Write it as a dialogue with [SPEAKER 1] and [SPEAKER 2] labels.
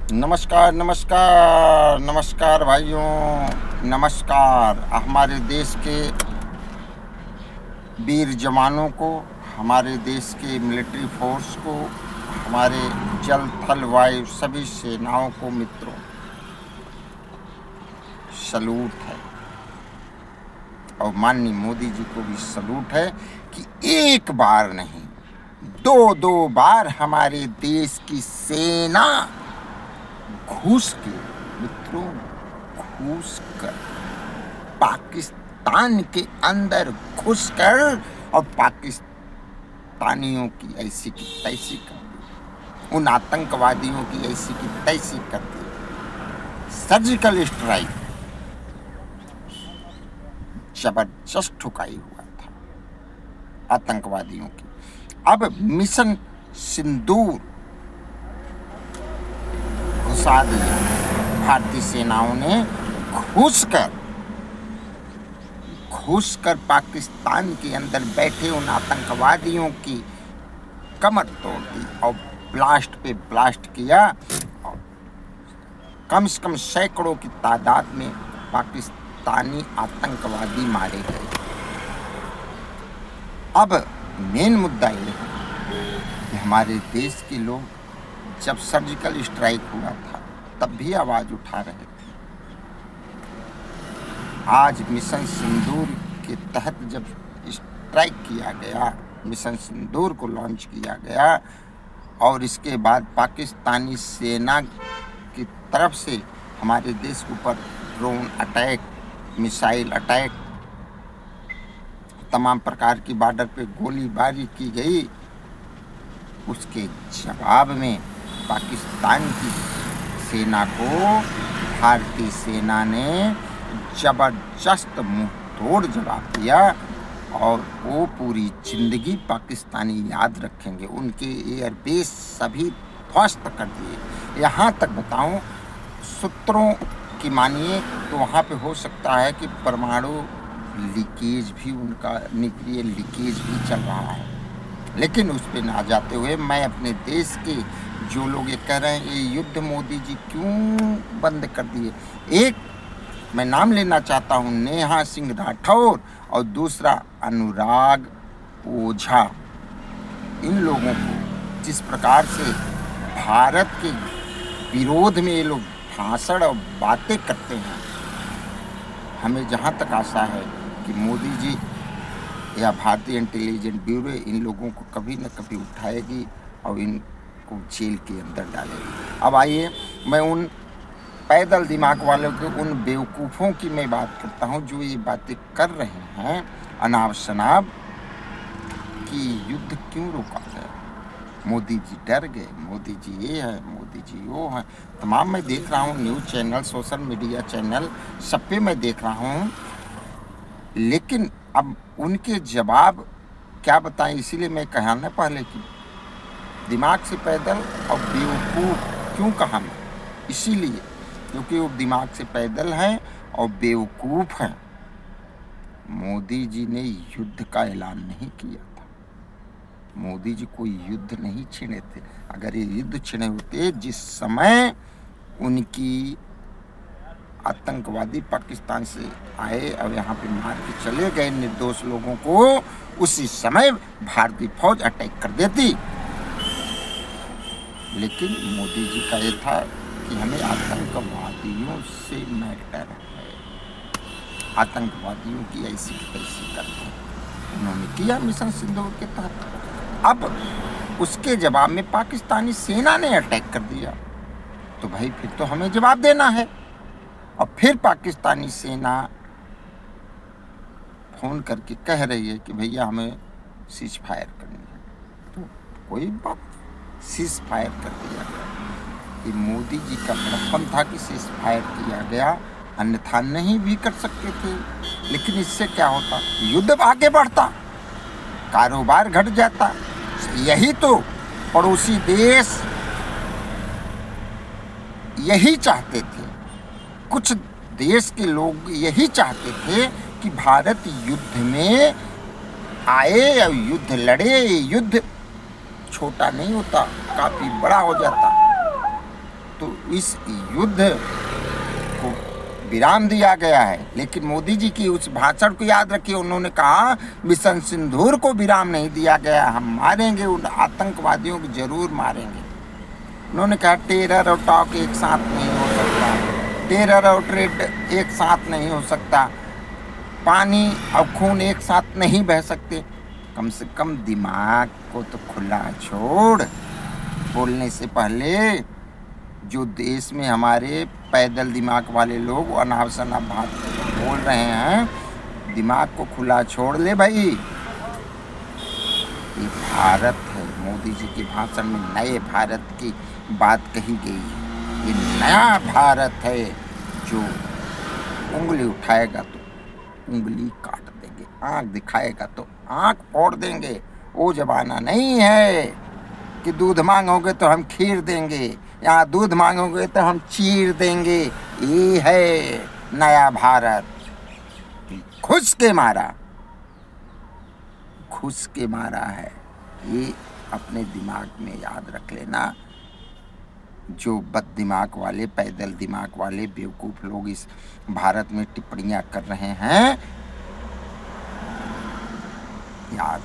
[SPEAKER 1] नमस्कार नमस्कार नमस्कार भाइयों, नमस्कार। हमारे देश के वीर जवानों को, हमारे देश के मिलिट्री फोर्स को, हमारे जल थल वायु सभी सेनाओं को, मित्रों, सलूट है। और माननीय मोदी जी को भी सलूट है कि एक बार नहीं, दो बार हमारे देश की सेना घुस के, मित्रों, घुस कर पाकिस्तान के अंदर घुसकर और पाकिस्तानियों की ऐसी की तैसी कर दी, उन आतंकवादियों की ऐसी की तैसी कर दी। सर्जिकल स्ट्राइक जबरदस्त ठुकाई हुआ था आतंकवादियों की। अब मिशन सिंदूर घुसा दिया भारतीय सेनाओं ने, घुसकर पाकिस्तान के अंदर बैठे उन आतंकवादियों की कमर तोड़ दी और ब्लास्ट पे ब्लास्ट किया। और कम से कम सैकड़ों की तादाद में पाकिस्तानी आतंकवादी मारे गए। अब मेन मुद्दा ये है कि हमारे देश के लोग जब सर्जिकल स्ट्राइक हुआ था तब भी आवाज उठा रहे थे। आज मिशन सिंदूर के तहत जब स्ट्राइक किया गया, मिशन सिंदूर को लॉन्च किया गया और इसके बाद पाकिस्तानी सेना की तरफ से हमारे देश के ऊपर ड्रोन अटैक, मिसाइल अटैक, तमाम प्रकार की बॉर्डर पे गोलीबारी की गई, उसके जवाब में पाकिस्तान की सेना को भारतीय सेना ने जबरदस्त मुंह तोड़ जवाब दिया। और वो पूरी जिंदगी पाकिस्तानी याद रखेंगे। उनके एयरबेस सभी ध्वस्त कर दिए। यहाँ तक बताऊं, सूत्रों की मानिए तो वहाँ पे हो सकता है कि परमाणु लीकेज भी, उनका न्यूक्लियर लीकेज भी चल रहा है। लेकिन उस पर ना जाते हुए मैं अपने देश के जो लोग ये कह रहे हैं ये युद्ध मोदी जी क्यों बंद कर दिए, एक मैं नाम लेना चाहता हूँ, नेहा सिंह राठौर, और दूसरा अनुराग ओझा। इन लोगों को जिस प्रकार से भारत के विरोध में ये लोग भाषण और बातें करते हैं, हमें जहाँ तक आशा है कि मोदी जी या भारतीय इंटेलिजेंस ब्यूरो इन लोगों को कभी न कभी उठाएगी और इनको जेल के अंदर डालेगी। अब आइए, मैं उन पैदल दिमाग वालों के, उन बेवकूफ़ों की मैं बात करता हूँ जो ये बातें कर रहे हैं अनाप शनाप कि युद्ध क्यों रोका गया, मोदी जी डर गए, मोदी जी ये है, मोदी जी वो है। तमाम मैं देख रहा हूँ news channel, social media channel, सब पे मैं देख रहा हूँ। लेकिन अब उनके जवाब क्या बताएं, इसीलिए मैं कहा ना पहले कि दिमाग से पैदल और बेवकूफ़ क्यों कहा मैं, इसीलिए क्योंकि वो दिमाग से पैदल हैं और बेवकूफ़ हैं। मोदी जी ने युद्ध का ऐलान नहीं किया था, मोदी जी कोई युद्ध नहीं छेड़े थे। अगर ये युद्ध छेड़े होते जिस समय उनकी आतंकवादी पाकिस्तान से आए और यहाँ पे मार के चले गए निर्दोष लोगों को, उसी समय भारतीय फौज अटैक कर देती। लेकिन मोदी जी का ये था कि हमें आतंकवादियों से मैटर है, आतंकवादियों की ऐसी तैसी करते। उन्होंने किया मिशन सिंदूर के तहत। अब उसके जवाब में पाकिस्तानी सेना ने अटैक कर दिया, तो भाई फिर तो हमें जवाब देना है। और फिर पाकिस्तानी सेना फ़ोन करके कह रही है कि भैया हमें सीज फायर करनी है, तो कोई बात, सीज फायर कर दिया गया। ये मोदी जी का बड़प्पन था कि सीज फायर किया गया, अन्यथा नहीं भी कर सकते थे। लेकिन इससे क्या होता, युद्ध आगे बढ़ता, कारोबार घट जाता। यही तो पड़ोसी देश यही चाहते थे, कुछ देश के लोग यही चाहते थे कि भारत युद्ध में आए और युद्ध लड़े। युद्ध छोटा नहीं होता, काफ़ी बड़ा हो जाता। तो इस युद्ध को विराम दिया गया है। लेकिन मोदी जी की उस भाषण को याद रखिए, उन्होंने कहा मिशन सिंदूर को विराम नहीं दिया गया, हम मारेंगे, उन आतंकवादियों को जरूर मारेंगे। उन्होंने कहा टेरर और टॉक एक साथ नहीं हो सकता, टेरर और ट्रेड एक साथ नहीं हो सकता, पानी और खून एक साथ नहीं बह सकते। कम से कम दिमाग को तो खुला छोड़। बोलने से पहले जो देश में हमारे पैदल दिमाग वाले लोग अनाप शनाप बात बोल रहे हैं, दिमाग को खुला छोड़ ले भाई। ये भारत है, मोदी जी के भाषण में नए भारत की बात कही गई है। ये नया भारत है, जो उंगली उठाएगा तो उंगली काट देंगे, आंख दिखाएगा तो आंख फोड़ देंगे। वो जमाना नहीं है कि दूध मांगोगे तो हम खीर देंगे, यहाँ दूध मांगोगे तो हम चीर देंगे। ये है नया भारत। खुश के मारा है। ये अपने दिमाग में याद रख लेना। जो बद दिमाग वाले, पैदल दिमाग वाले बेवकूफ लोग इस भारत में टिप्पणियां कर रहे हैं, याद